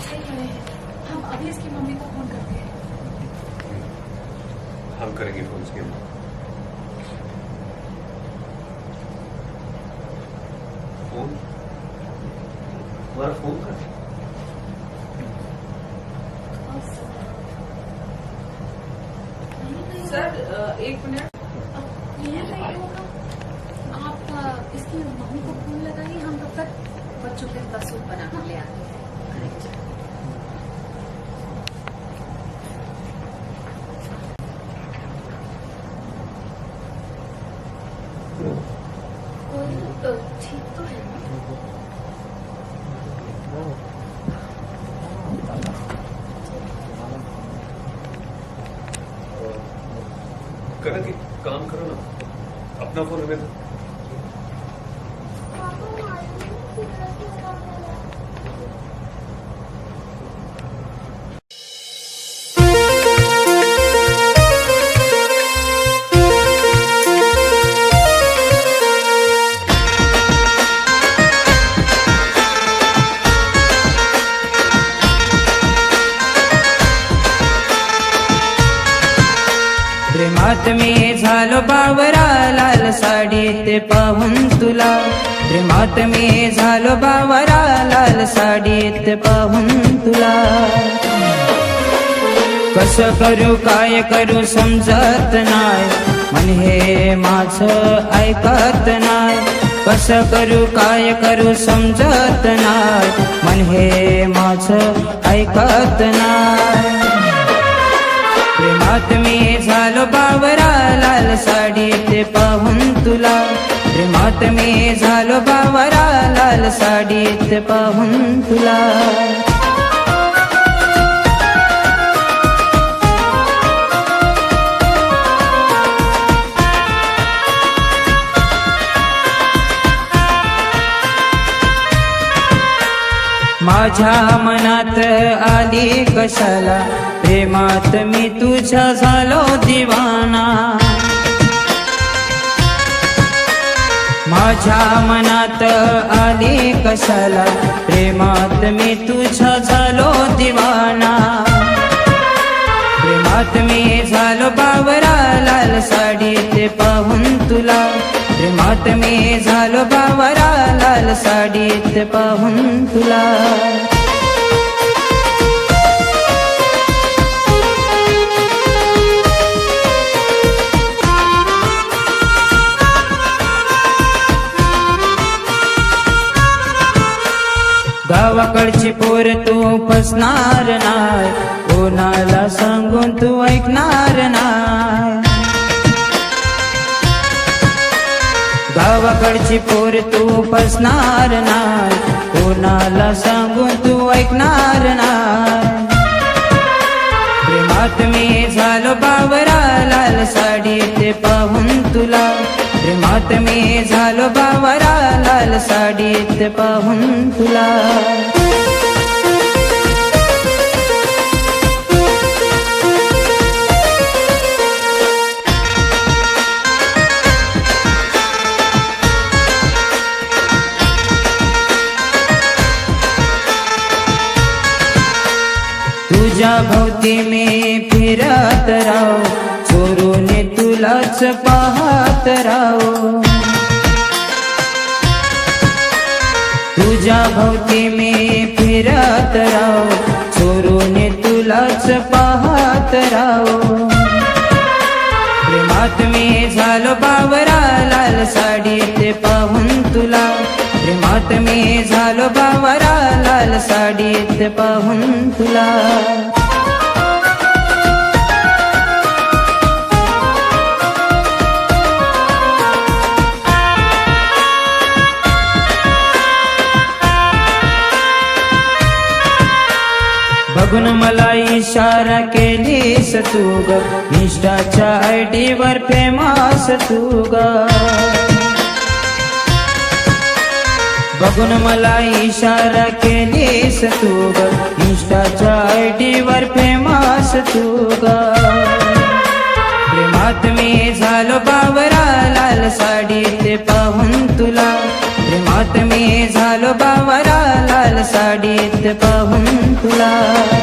सही कह रहे हैं, हम अभी इसकी मम्मी को फोन करते हैं। हम करेंगे फोन इसके लिए। फोन हमारा फोन कर सर 1 मिनट। ये नहीं होगा, आप इसकी मम्मी को फोन लगाइए, हम तब तक बच्चों के लिए सूप बना कर ले आते हैं। कोई ठीक तो है ना? करो कि काम करो ना, अपना फोन हमें दो। प्रेमात मी झालो बावरा, लाल साडीत पाहून तुला. प्रेमात मी झालो बावरा, लाल साडीत पाहून तुला. कसं करू काय करू समजत नाय, मन हे माझं ऐकत नाय. कसं करू काय करू समजत नाय, मन हे माझं ऐकत नाय. प्रेमात मी झालो बावरा, लाल साडीत पाहून तुला. प्रेमात मी झालो बावरा, लाल साडीत पाहून तुला. माझ्या मनात आली कशाला, प्रेमात मी तुझ्या झालो दिवाना. माझ्या मनात आली कशाला, प्रेमात मी तुझ्या झालो दिवाना. प्रेमात मी झालो बावरा, लाल साडीत पाहून तुला. प्रेमात मी झालो बावरा, लाल साडीत पाहून तुला. गावाकडची पोर तू फसणार नाय, कोणाला सांगून तू ऐकणार नाय. गावाकडची पोर तू फसणार नाय, कोणाला सांगून तू ऐकणार नाय. प्रेमात मी झालो बावरा, लाल साडीत पाहून तुला. प्रेमात मी झालो बावरा, लाल साडीत पाहून तुला. तुझ्या भोवती मी फिरत राहो, चोरून तुलाच पाहत राहो. तुझ्या भोवती मी फिरत राहो, चोरून तुलाच पाहत राहो. प्रेमात मी झालो बावरा, लाल साडीत पाहून तुला. प्रेमात मी झालो बावरा, लाल साडीत पाहून तुला. बघून मला इशारा केलीस तू ग, इंस्टाच्या आयडी वर फेमस तू ग. बघून मला इशारा केलीस तू ग, इंस्टाच्या आयडी वर फेमस तू ग. प्रेमात मी झालो बावरा, लाल साडीत पाहून तुला. प्रेमात मी झालो बावरा, लाल साडीत पाहून तुला